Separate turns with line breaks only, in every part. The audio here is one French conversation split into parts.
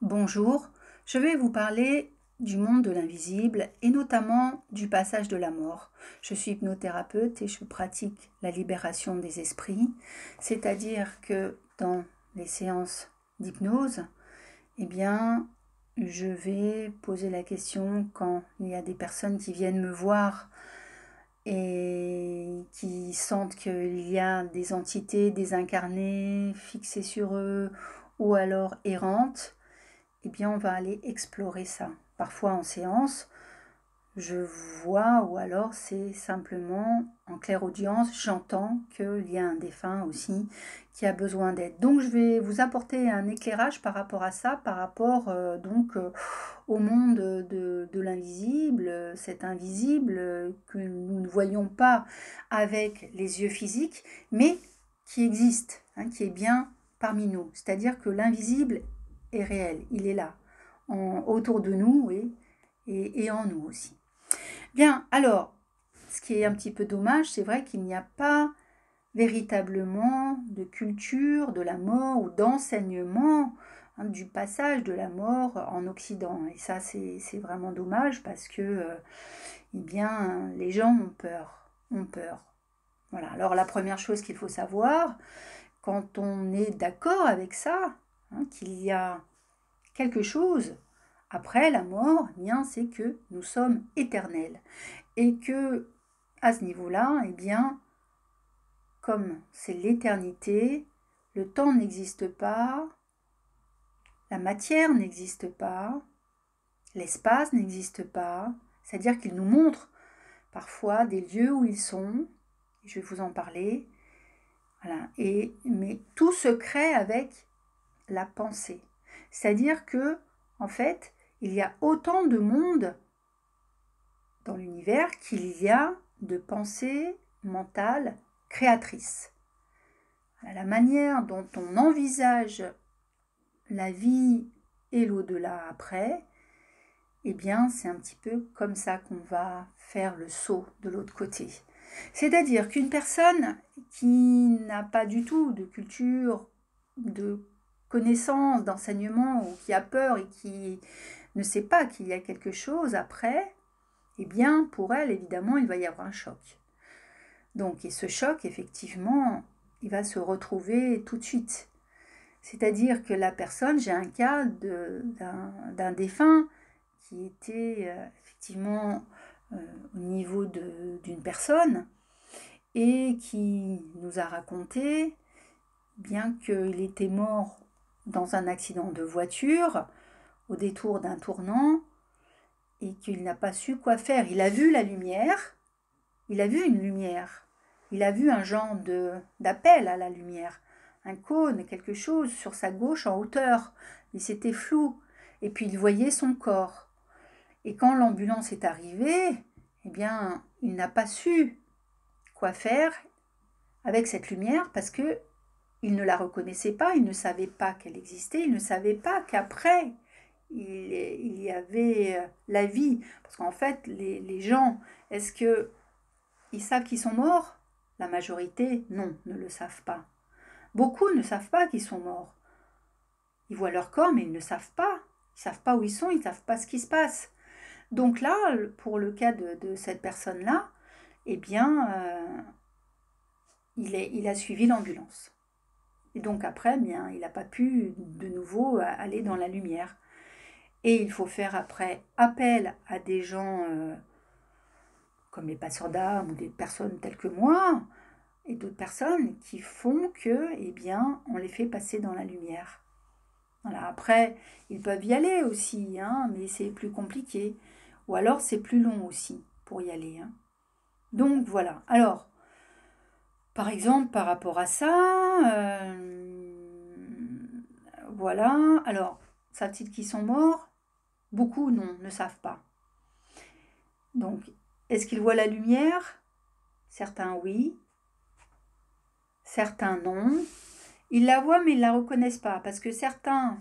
Bonjour, je vais vous parler du monde de l'invisible et notamment du passage de la mort. Je suis hypnothérapeute et je pratique la libération des esprits, c'est-à-dire que dans les séances d'hypnose, eh bien, je vais poser la question quand il y a des personnes qui viennent me voir et qui sentent qu'il y a des entités désincarnées fixées sur eux ou alors errantes. Eh bien, on va aller explorer ça. Parfois en séance, je vois, ou alors c'est simplement en clairaudience, j'entends qu'il y a un défunt aussi qui a besoin d'aide. Donc je vais vous apporter un éclairage par rapport à ça, par rapport au monde de l'invisible, cet invisible que nous ne voyons pas avec les yeux physiques, mais qui existe, hein, qui est bien parmi nous. C'est-à-dire que l'invisible est réel, il est là, autour de nous, oui, et en nous aussi. Bien, alors, ce qui est un petit peu dommage, c'est vrai qu'il n'y a pas véritablement de culture de la mort ou d'enseignement, hein, du passage de la mort en Occident. Et ça, c'est vraiment dommage parce que eh bien, les gens ont peur, ont peur. Voilà. Alors la première chose qu'il faut savoir, quand on est d'accord avec ça, hein, qu'il y a quelque chose après la mort, eh bien, c'est que nous sommes éternels. Et que, à ce niveau-là, eh bien, comme c'est l'éternité, le temps n'existe pas, la matière n'existe pas, l'espace n'existe pas, c'est-à-dire qu'il nous montre parfois des lieux où ils sont, je vais vous en parler, voilà, mais tout se crée avec la pensée. C'est-à-dire que, en fait, il y a autant de monde dans l'univers qu'il y a de pensées mentales créatrices. La manière dont on envisage la vie et l'au-delà après, eh bien, c'est un petit peu comme ça qu'on va faire le saut de l'autre côté. C'est-à-dire qu'une personne qui n'a pas du tout de culture, de connaissance, d'enseignement, ou qui a peur et qui ne sait pas qu'il y a quelque chose après, eh bien, pour elle, évidemment, il va y avoir un choc. Donc, et ce choc, effectivement, il va se retrouver tout de suite. C'est-à-dire que la personne, j'ai un cas d'un défunt qui était effectivement au niveau d'une personne et qui nous a raconté, bien qu'il était mort dans un accident de voiture, au détour d'un tournant, et qu'il n'a pas su quoi faire. Il a vu la lumière, il a vu une lumière, il a vu un genre d'appel à la lumière, un cône, quelque chose sur sa gauche en hauteur, mais c'était flou, et puis il voyait son corps. Et quand l'ambulance est arrivée, eh bien, il n'a pas su quoi faire avec cette lumière parce que il ne la reconnaissait pas, il ne savait pas qu'elle existait, il ne savait pas qu'après il y avait la vie. Parce qu'en fait, les gens, est-ce que ils savent qu'ils sont morts? La majorité, non, ne le savent pas. Beaucoup ne savent pas qu'ils sont morts. Ils voient leur corps, mais ils ne savent pas. Ils ne savent pas où ils sont, ils ne savent pas ce qui se passe. Donc là, pour le cas de cette personne-là, eh bien, il a suivi l'ambulance. Et donc après, eh bien, il n'a pas pu de nouveau aller dans la lumière. Et il faut faire après appel à des gens comme les passeurs d'âme ou des personnes telles que moi, et d'autres personnes qui font que, eh bien, on les fait passer dans la lumière. Voilà. Après, ils peuvent y aller aussi, hein, mais c'est plus compliqué. Ou alors, c'est plus long aussi pour y aller. Hein. Donc, voilà. Alors, par exemple, par rapport à ça, voilà. Alors, savent-ils qu'ils sont morts? Beaucoup, non, ne savent pas. Donc, est-ce qu'ils voient la lumière? Certains, oui. Certains, non. Ils la voient, mais ils ne la reconnaissent pas, parce que certains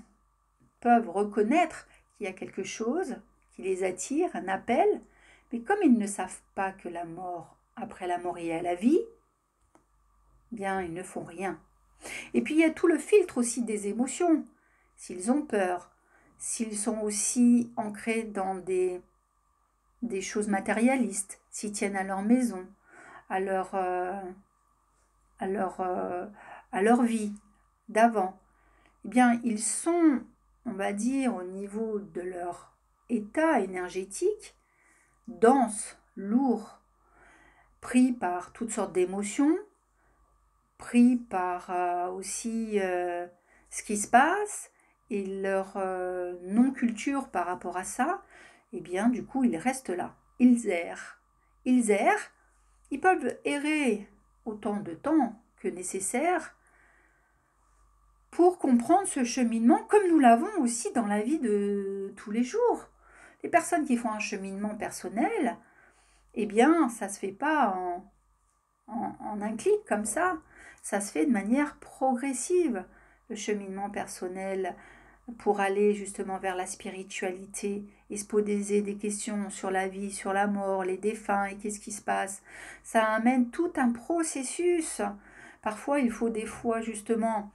peuvent reconnaître qu'il y a quelque chose qui les attire, un appel, mais comme ils ne savent pas que la mort, après la mort, il y a la vie, bien, ils ne font rien. Et puis, il y a tout le filtre aussi des émotions. S'ils ont peur, s'ils sont aussi ancrés dans des choses matérialistes, s'ils tiennent à leur maison, à leur, à leur, à leur vie d'avant, eh bien, ils sont, on va dire, au niveau de leur état énergétique, dense, lourd, pris par toutes sortes d'émotions, pris par aussi ce qui se passe et leur non-culture par rapport à ça, eh bien, du coup, ils restent là. Ils errent. Ils errent. Ils peuvent errer autant de temps que nécessaire pour comprendre ce cheminement, comme nous l'avons aussi dans la vie de tous les jours. Les personnes qui font un cheminement personnel, eh bien, ça ne se fait pas en un clic comme ça se fait de manière progressive, le cheminement personnel, pour aller justement vers la spiritualité et se poser des questions sur la vie, sur la mort, les défunts et qu'est-ce qui se passe. Ça amène tout un processus. Parfois, il faut des fois justement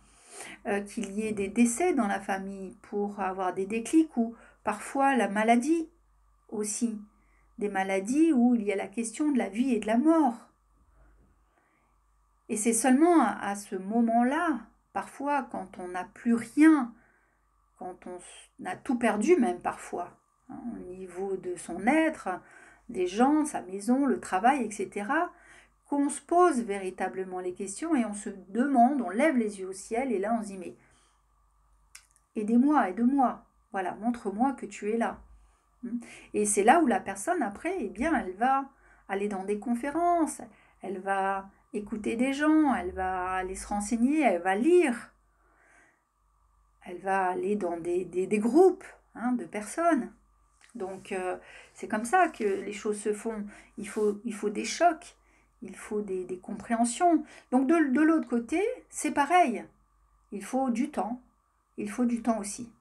qu'il y ait des décès dans la famille pour avoir des déclics ou parfois la maladie aussi. Des maladies où il y a la question de la vie et de la mort. Et c'est seulement à ce moment-là, parfois quand on n'a plus rien, quand on a tout perdu même parfois, hein, au niveau de son être, des gens, sa maison, le travail, etc., qu'on se pose véritablement les questions et on se demande, on lève les yeux au ciel et là on se dit mais aidez-moi, aide-moi, voilà, montre-moi que tu es là. Et c'est là où la personne après, eh bien, elle va aller dans des conférences, elle va écouter des gens, elle va aller se renseigner, elle va lire, elle va aller dans des groupes de personnes. Donc c'est comme ça que les choses se font. Il faut des chocs, il faut des compréhensions. Donc de l'autre côté, c'est pareil. Il faut du temps. Il faut du temps aussi.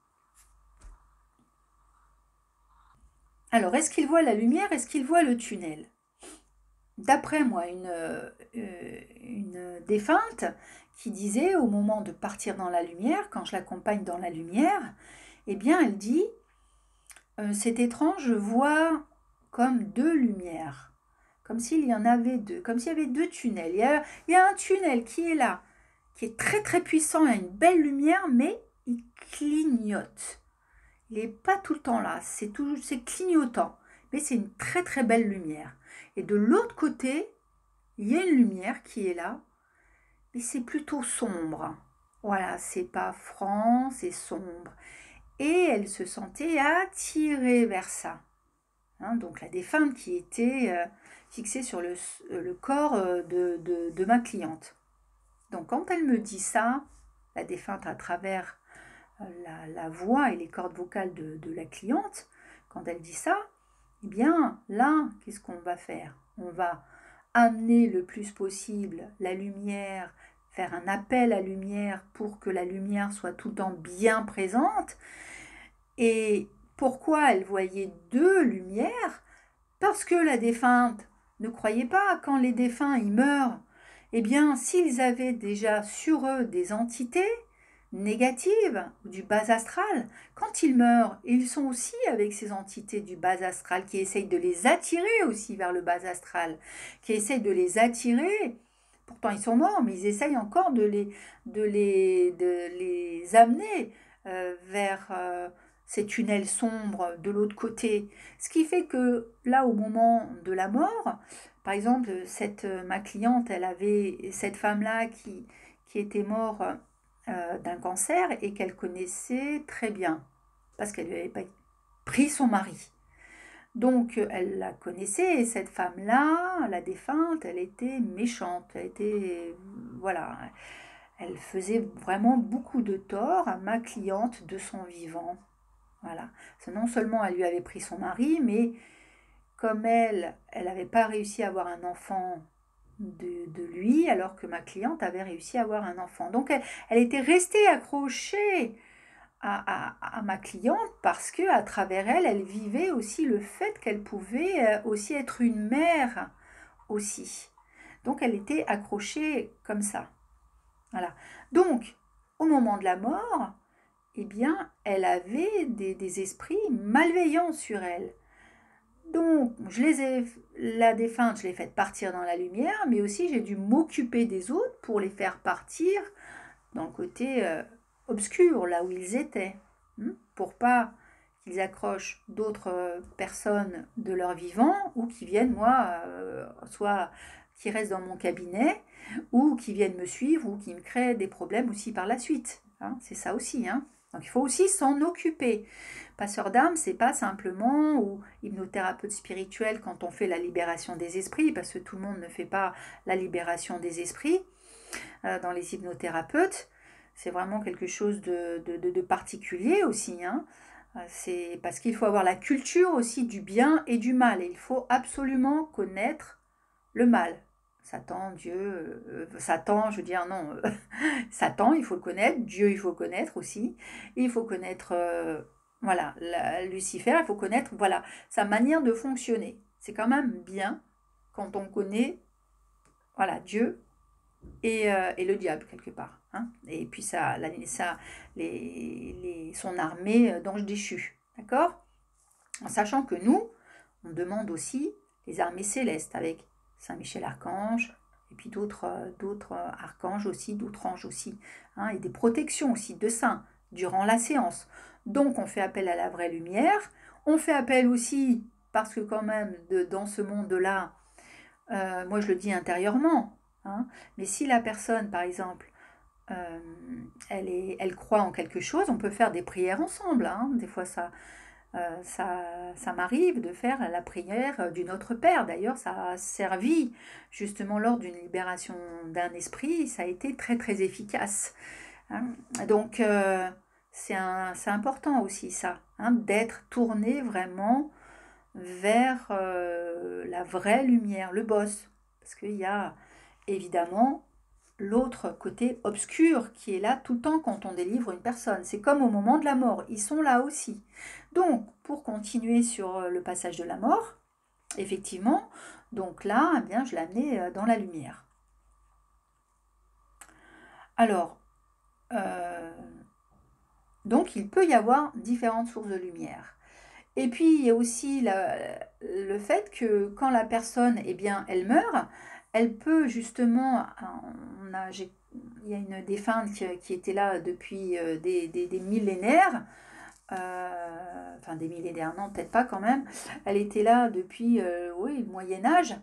Alors, est-ce qu'il voit la lumière? Est-ce qu'il voit le tunnel? D'après moi, une défunte qui disait au moment de partir dans la lumière, quand je l'accompagne dans la lumière, eh bien, elle dit c'est étrange, je vois comme deux lumières, comme s'il y en avait deux, comme s'il y avait deux tunnels. Il y a un tunnel qui est là, qui est très très puissant, il y a une belle lumière, mais il clignote. Il n'est pas tout le temps là, c'est clignotant, mais c'est une très très belle lumière. Et de l'autre côté, il y a une lumière qui est là, mais c'est plutôt sombre. Voilà, c'est pas franc, c'est sombre. Et elle se sentait attirée vers ça. Donc la défunte qui était fixée sur le corps de ma cliente. Donc quand elle me dit ça, la défunte à travers la voix et les cordes vocales de la cliente, quand elle dit ça, eh bien là, qu'est-ce qu'on va faire? On va amener le plus possible la lumière, faire un appel à lumière pour que la lumière soit tout le temps bien présente. Et pourquoi elle voyait deux lumières? Parce que la défunte ne croyait pas quand les défunts y meurent. Eh bien, s'ils avaient déjà sur eux des entités négatives ou du bas astral, quand ils meurent, ils sont aussi avec ces entités du bas astral qui essayent de les attirer aussi vers le bas astral, qui essayent de les attirer. Pourtant, ils sont morts, mais ils essayent encore de les amener vers ces tunnels sombres de l'autre côté. Ce qui fait que là, au moment de la mort, par exemple, ma cliente, elle avait cette femme-là qui était morte d'un cancer et qu'elle connaissait très bien parce qu'elle lui avait pris son mari. Donc elle la connaissait et cette femme-là, la défunte, elle était méchante, voilà, elle faisait vraiment beaucoup de tort à ma cliente de son vivant. Voilà. Non seulement elle lui avait pris son mari, mais comme elle n'avait pas réussi à avoir un enfant de lui, alors que ma cliente avait réussi à avoir un enfant. Donc elle était restée accrochée à ma cliente parce que à travers elle, elle vivait aussi le fait qu'elle pouvait aussi être une mère aussi. Donc elle était accrochée comme ça. Voilà. Donc au moment de la mort, eh bien, elle avait des esprits malveillants sur elle. Donc, la défunte, je l'ai faite partir dans la lumière, mais aussi j'ai dû m'occuper des autres pour les faire partir dans le côté obscur, là où ils étaient, pour pas qu'ils accrochent d'autres personnes de leur vivant ou qui viennent, moi, soit qui restent dans mon cabinet ou qui viennent me suivre ou qui me créent des problèmes aussi par la suite. Hein, c'est ça aussi. Hein. Donc il faut aussi s'en occuper. Passeur d'âme, c'est pas simplement ou hypnothérapeute spirituel quand on fait la libération des esprits, parce que tout le monde ne fait pas la libération des esprits dans les hypnothérapeutes. C'est vraiment quelque chose de particulier aussi. Hein. C'est parce qu'il faut avoir la culture aussi du bien et du mal. Et il faut absolument connaître le mal. Satan, Dieu, Satan, je veux dire, non, Satan, il faut le connaître, Dieu, il faut le connaître aussi. Et il faut connaître, voilà, Lucifer, il faut connaître, voilà, sa manière de fonctionner. C'est quand même bien quand on connaît, voilà, Dieu et le diable quelque part. Hein. Et puis son armée d'anges déchus. D'accord. En sachant que nous, on demande aussi les armées célestes avec Saint Michel Archange et puis d'autres archanges aussi, d'autres anges aussi. Hein, et des protections aussi de saints durant la séance. Donc on fait appel à la vraie lumière. On fait appel aussi, parce que quand même, dans ce monde-là, moi je le dis intérieurement, hein, mais si la personne, par exemple, elle croit en quelque chose, on peut faire des prières ensemble. Hein. Des fois, ça m'arrive de faire la prière du Notre Père. D'ailleurs, ça a servi justement lors d'une libération d'un esprit. Ça a été très très efficace. Hein. Donc, c'est important aussi ça, hein, d'être tourné vraiment vers la vraie lumière, le boss. Parce qu'il y a évidemment l'autre côté obscur qui est là tout le temps quand on délivre une personne. C'est comme au moment de la mort, ils sont là aussi. Donc, pour continuer sur le passage de la mort, effectivement, donc là, eh bien, je l'amenais dans la lumière. Alors, donc il peut y avoir différentes sources de lumière. Et puis, il y a aussi le fait que quand la personne, eh bien, elle meurt, elle peut justement, il y a une défunte qui était là depuis des millénaires, enfin des millénaires, non, peut-être pas quand même, elle était là depuis, oui, le Moyen-Âge,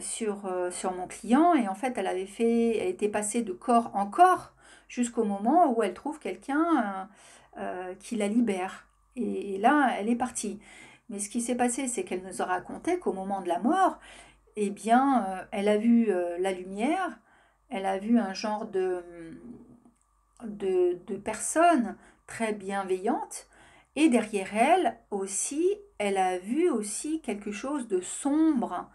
sur mon client, et en fait, elle était passée de corps en corps jusqu'au moment où elle trouve quelqu'un qui la libère. Et là, elle est partie. Mais ce qui s'est passé, c'est qu'elle nous a raconté qu'au moment de la mort, eh bien, elle a vu la lumière, elle a vu un genre de personne très bienveillante, et derrière elle aussi, elle a vu aussi quelque chose de sombre,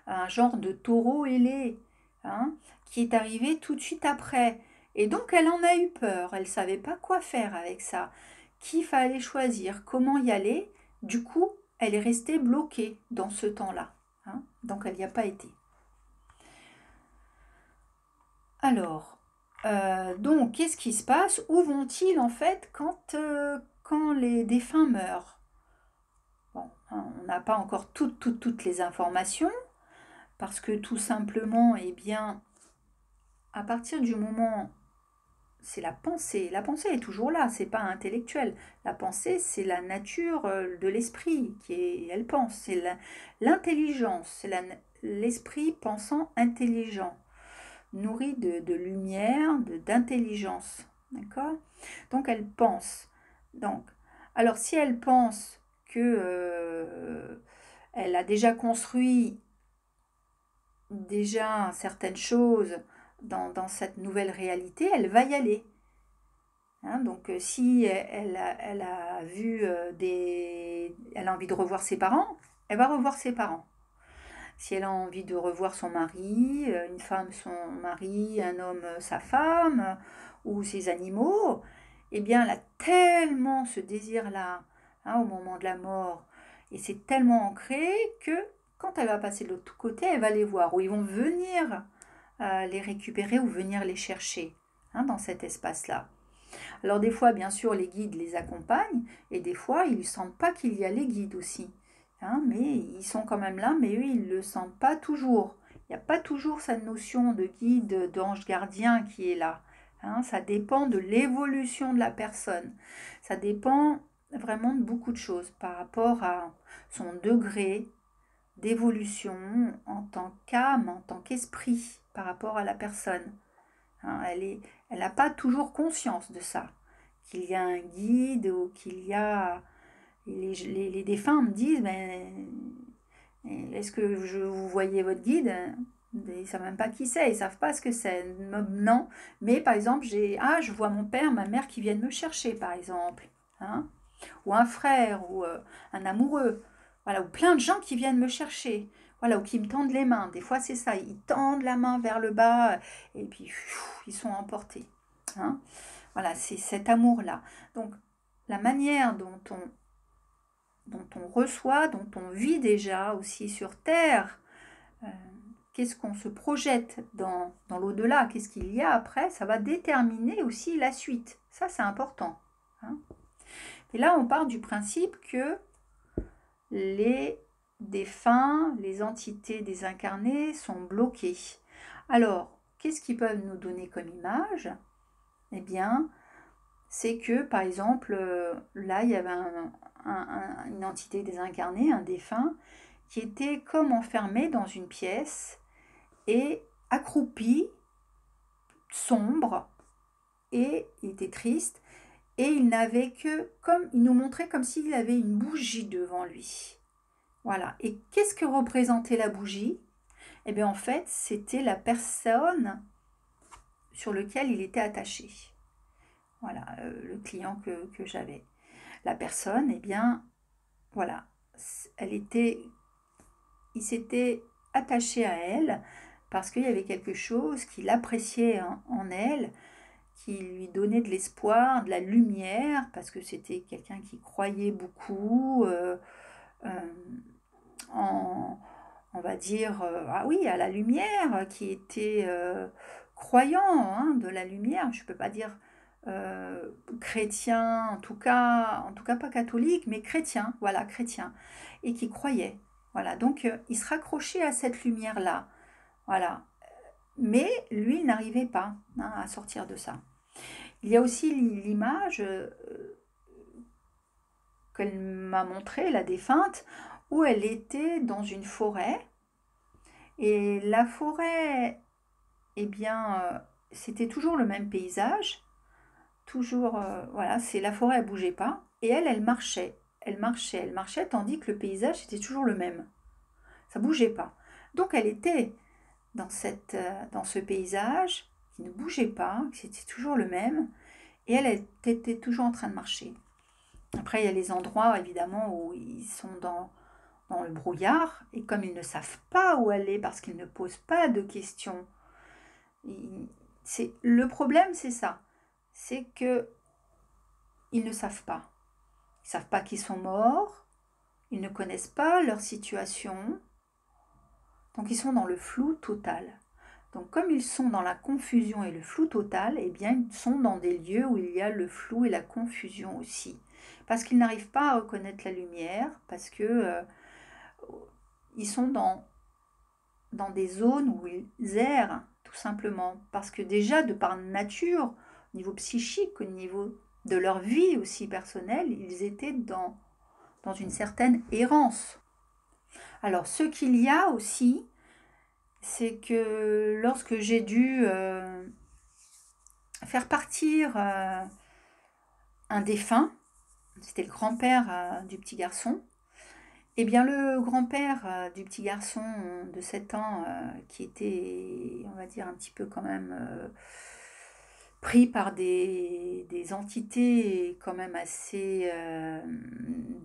un genre de taureau ailé, hein, qui est arrivé tout de suite après. Et donc elle en a eu peur, elle ne savait pas quoi faire avec ça, qu'il fallait choisir, comment y aller. Du coup, elle est restée bloquée dans ce temps-là. Hein, donc elle n'y a pas été. Alors, donc qu'est-ce qui se passe? Où vont-ils en fait quand les défunts meurent? Bon, hein, on n'a pas encore toutes les informations, parce que tout simplement, eh bien, à partir du moment, c'est la pensée. La pensée est toujours là, c'est pas intellectuel. La pensée, c'est la nature de l'esprit elle pense. C'est l'intelligence, c'est l'esprit pensant intelligent, nourri de lumière, d'intelligence. D'accord? Donc elle pense. Donc, alors si elle pense que elle a déjà construit déjà certaines choses dans cette nouvelle réalité, elle va y aller. Hein, donc si elle a vu elle a envie de revoir ses parents, elle va revoir ses parents. Si elle a envie de revoir son mari, une femme son mari, un homme sa femme, ou ses animaux, eh bien elle a tellement ce désir-là, hein, au moment de la mort, et c'est tellement ancré que quand elle va passer de l'autre côté, elle va les voir, ou ils vont venir les récupérer ou venir les chercher, hein, dans cet espace-là. Alors des fois, bien sûr, les guides les accompagnent, et des fois, ils ne sentent pas qu'il y a les guides aussi. Hein, mais ils sont quand même là, mais eux, ils ne le sentent pas toujours. Il n'y a pas toujours cette notion de guide, d'ange gardien qui est là. Hein, ça dépend de l'évolution de la personne. Ça dépend vraiment de beaucoup de choses par rapport à son degré d'évolution en tant qu'âme, en tant qu'esprit par rapport à la personne. Hein, elle n'a pas toujours conscience de ça, qu'il y a un guide ou qu'il y a... Les défunts me disent, mais est-ce que vous voyez votre guide? Ils ne savent même pas qui c'est, ils ne savent pas ce que c'est. Non, mais par exemple, je vois mon père, ma mère qui viennent me chercher, par exemple. Hein, ou un frère, ou un amoureux. Voilà, ou plein de gens qui viennent me chercher. Voilà, ou qui me tendent les mains. Des fois, c'est ça, ils tendent la main vers le bas, et puis ils sont emportés. Hein, voilà, c'est cet amour-là. Donc, la manière dont on reçoit, dont on vit déjà aussi sur Terre, euh, qu'est-ce qu'on se projette dans l'au-delà, qu'est-ce qu'il y a après, ça va déterminer aussi la suite. Ça, c'est important. Hein. Et là, on part du principe que les défunts, les entités désincarnées sont bloquées. Alors, qu'est-ce qu'ils peuvent nous donner comme image? Eh bien, c'est que, par exemple, là, il y avait une entité désincarnée, un défunt, qui était comme enfermé dans une pièce et accroupi, sombre, et il était triste, et il n'avait que, comme il nous montrait comme s'il avait une bougie devant lui. Voilà. Et qu'est-ce que représentait la bougie? Eh bien, en fait, c'était la personne sur laquelle il était attaché. Voilà, le client que j'avais. La personne, eh bien, voilà, il s'était attaché à elle parce qu'il y avait quelque chose qu'il appréciait en elle, qui lui donnait de l'espoir, de la lumière, parce que c'était quelqu'un qui croyait beaucoup euh, en, on va dire, ah oui, à la lumière, qui était croyant, hein, de la lumière. Je ne peux pas dire chrétien, en tout cas pas catholique, mais chrétien, voilà, chrétien, et qui croyait. Voilà, donc il se raccrochait à cette lumière-là, voilà. Mais lui, il n'arrivait pas, hein, à sortir de ça. Il y a aussi l'image qu'elle m'a montrée, la défunte, où elle était dans une forêt. Et la forêt, eh bien, c'était toujours le même paysage. Toujours, voilà, c'est la forêt, elle bougeait pas. Et elle marchait. Elle marchait, tandis que le paysage était toujours le même. Ça bougeait pas. Donc elle était dans ce paysage qui ne bougeait pas, qui était toujours le même. Et elle était toujours en train de marcher. Après, il y a les endroits, évidemment, où ils sont dans le brouillard, et comme ils ne savent pas où aller parce qu'ils ne posent pas de questions, le problème, c'est ça, c'est que ils ne savent pas. Ils ne savent pas qu'ils sont morts, ils ne connaissent pas leur situation, donc ils sont dans le flou total. Donc comme ils sont dans la confusion et le flou total, eh bien ils sont dans des lieux où il y a le flou et la confusion aussi. Parce qu'ils n'arrivent pas à reconnaître la lumière, parce que ils sont dans des zones où ils errent, tout simplement. Parce que déjà, de par nature, au niveau psychique, au niveau de leur vie aussi personnelle, ils étaient dans une certaine errance. Alors, ce qu'il y a aussi, c'est que lorsque j'ai dû faire partir un défunt, c'était le grand-père du petit garçon, eh bien, le grand-père du petit garçon de 7 ans, qui était, on va dire, un petit peu quand même pris par des entités quand même assez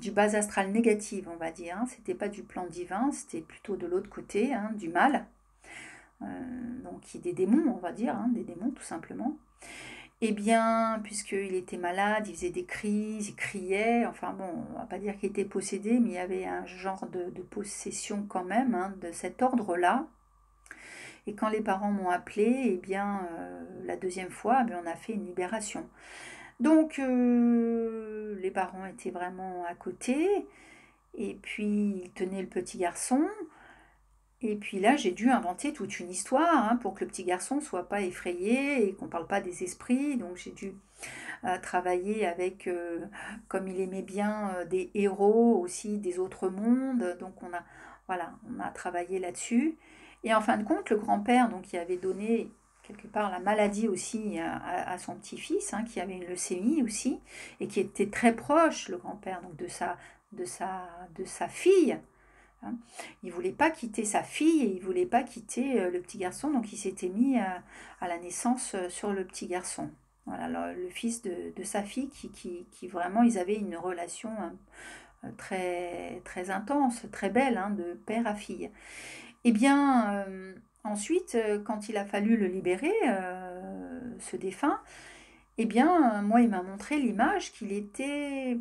du bas astral négative, on va dire. Hein. C'était pas du plan divin, c'était plutôt de l'autre côté, hein, du mal. Donc des démons, on va dire, hein, des démons tout simplement. Eh bien, puisqu'il était malade, il faisait des crises, il criait, enfin bon, on va pas dire qu'il était possédé, mais il y avait un genre de possession quand même, hein, de cet ordre-là. Et quand les parents m'ont appelé, eh bien, la deuxième fois, eh bien, on a fait une libération. Donc, les parents étaient vraiment à côté, et puis ils tenaient le petit garçon. Et puis là, j'ai dû inventer toute une histoire pour que le petit garçon ne soit pas effrayé et qu'on ne parle pas des esprits. Donc j'ai dû travailler avec, comme il aimait bien, des héros aussi des autres mondes. Donc voilà, on a travaillé là-dessus. Et en fin de compte, le grand-père, donc, qui avait donné quelque part la maladie aussi à son petit-fils, qui avait une leucémie aussi, et qui était très proche, le grand-père, donc de sa, de sa fille. Hein. Il voulait pas quitter sa fille et il voulait pas quitter le petit garçon, donc il s'était mis à la naissance sur le petit garçon. Voilà, le fils de sa fille qui vraiment, ils avaient une relation très, très intense, très belle, de père à fille. Eh bien, ensuite, quand il a fallu le libérer, ce défunt, eh bien, moi, il m'a montré l'image qu'il était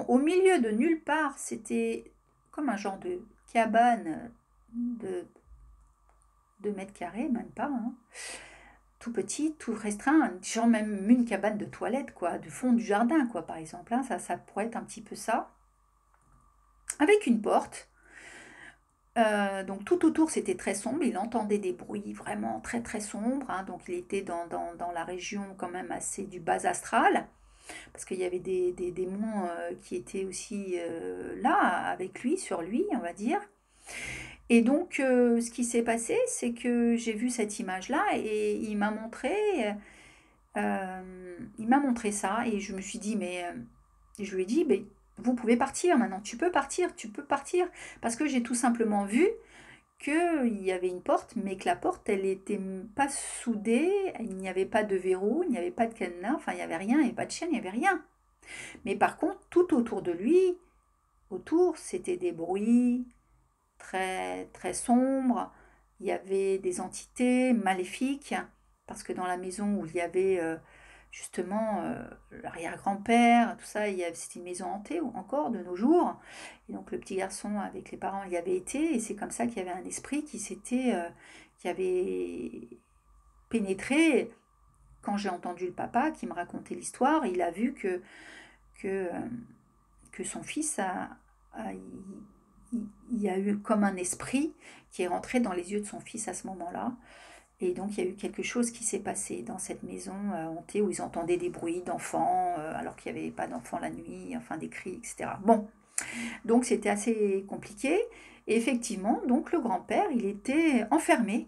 au milieu de nulle part. C'était comme un genre de cabane de 2 mètres carrés, même pas, tout petit, tout restreint, genre même une cabane de toilette, quoi, du fond du jardin, quoi, par exemple. Ça pourrait être un petit peu ça. Avec une porte. Donc tout autour, c'était très sombre. Il entendait des bruits vraiment très très sombres. Donc il était dans la région quand même assez du bas astral. Parce qu'il y avait des démons qui étaient aussi là, avec lui, sur lui, on va dire. Et donc, ce qui s'est passé, c'est que j'ai vu cette image-là et il m'a montré ça et je me suis dit, mais je lui ai dit, mais vous pouvez partir maintenant, tu peux partir, parce que j'ai tout simplement vu qu'il y avait une porte, mais que la porte, elle n'était pas soudée, il n'y avait pas de verrou, il n'y avait pas de cadenas, enfin, il n'y avait rien, il n'y avait pas de chaîne, il n'y avait rien. Mais par contre, tout autour de lui, autour, c'était des bruits très, très sombres. Il y avait des entités maléfiques, parce que dans la maison où il y avait justement l'arrière-grand-père, tout ça, c'était une maison hantée encore de nos jours. Et donc le petit garçon avec les parents y avait été, et c'est comme ça qu'il y avait un esprit qui avait pénétré. Quand j'ai entendu le papa qui me racontait l'histoire, il a vu que, euh, que son fils il y a eu comme un esprit qui est rentré dans les yeux de son fils à ce moment-là. Et donc il y a eu quelque chose qui s'est passé dans cette maison hantée où ils entendaient des bruits d'enfants alors qu'il n'y avait pas d'enfants la nuit, enfin des cris, etc. Bon, donc c'était assez compliqué. Et effectivement, donc le grand-père, il était enfermé.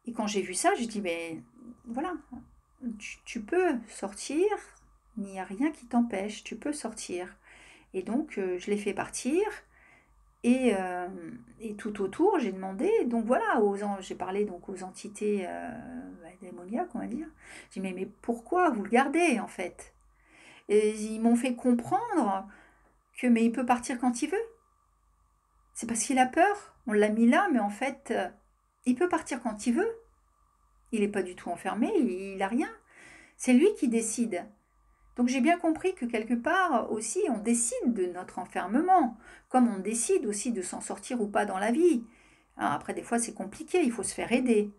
Et quand j'ai vu ça, j'ai dit, mais voilà, tu peux sortir, il n'y a rien qui t'empêche, tu peux sortir. Et donc je l'ai fait partir. Et tout autour, j'ai demandé, donc voilà, j'ai parlé donc aux entités démoniaques, on va dire. J'ai dit, mais pourquoi vous le gardez en fait? Et ils m'ont fait comprendre mais il peut partir quand il veut. C'est parce qu'il a peur. On l'a mis là, mais en fait, il peut partir quand il veut. Il n'est pas du tout enfermé, il n'a rien. C'est lui qui décide. Donc j'ai bien compris que quelque part aussi on décide de notre enfermement, comme on décide aussi de s'en sortir ou pas dans la vie. Après des fois c'est compliqué, il faut se faire aider.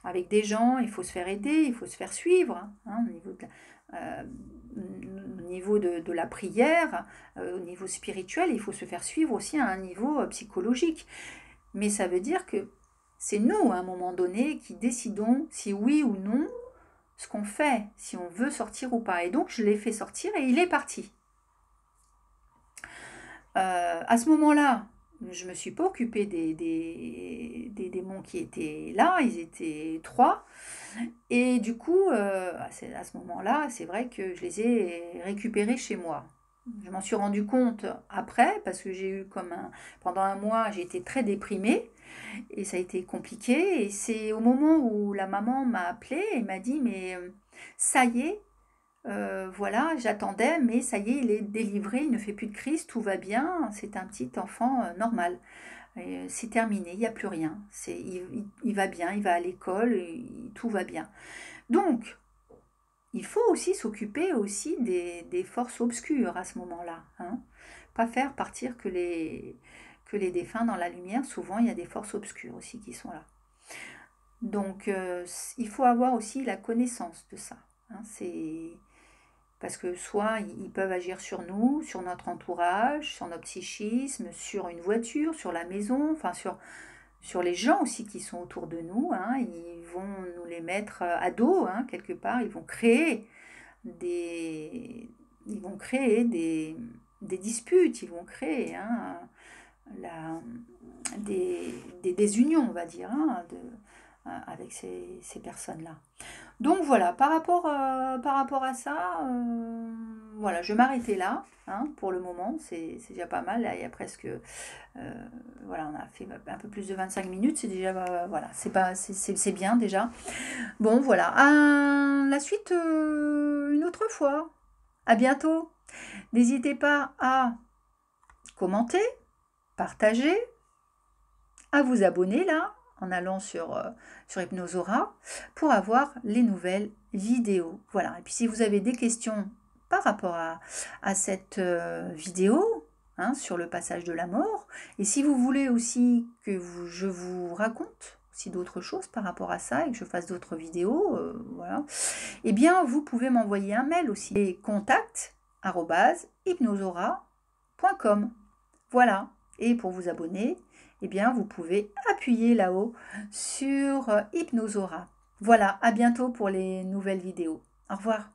Avec des gens, il faut se faire aider, il faut se faire suivre au niveau de la prière, au niveau spirituel, il faut se faire suivre aussi à un niveau psychologique. Mais ça veut dire que c'est nous à un moment donné qui décidons si oui ou non ce qu'on fait, si on veut sortir ou pas. Et donc je l'ai fait sortir et il est parti. À ce moment-là, je ne me suis pas occupée des démons qui étaient là, ils étaient 3. Et du coup, à ce moment-là, c'est vrai que je les ai récupérés chez moi. Je m'en suis rendu compte après, parce que j'ai eu pendant un mois, j'ai été très déprimée, et ça a été compliqué. Et c'est au moment où la maman m'a appelée et m'a dit, mais ça y est, voilà, j'attendais, mais ça y est, il est délivré, il ne fait plus de crise, tout va bien, c'est un petit enfant normal. C'est terminé, il n'y a plus rien. Il va bien, il va à l'école, tout va bien. Donc, il faut aussi s'occuper aussi des forces obscures à ce moment-là. Pas faire partir que les défunts dans la lumière. Souvent, il y a des forces obscures aussi qui sont là. Donc, il faut avoir aussi la connaissance de ça. Hein, parce que soit ils peuvent agir sur nous, sur notre entourage, sur notre psychisme, sur une voiture, sur la maison, enfin sur les gens aussi qui sont autour de nous. Hein, ils vont nous les mettre à dos, hein, quelque part. Des, ils vont créer des disputes, ils vont créer la, des désunions, on va dire, avec ces personnes-là. Donc voilà, par rapport à ça, voilà, je vais m'arrêter là, hein, pour le moment, c'est déjà pas mal. Là, il y a presque, voilà, on a fait un peu plus de 25 minutes, c'est déjà, voilà, c'est bien déjà. Bon, voilà, la suite une autre fois. À bientôt. N'hésitez pas à commenter, partager, à vous abonner là, en allant sur Hypnosora, pour avoir les nouvelles vidéos. Voilà. Et puis si vous avez des questions par rapport à cette vidéo, hein, sur le passage de la mort, et si vous voulez aussi que je vous raconte aussi d'autres choses par rapport à ça et que je fasse d'autres vidéos, voilà, eh bien vous pouvez m'envoyer un mail aussi, et contact@hypnosora.com. Voilà. Et pour vous abonner, eh bien, vous pouvez appuyer là-haut sur Hypnosora. Voilà, à bientôt pour les nouvelles vidéos. Au revoir.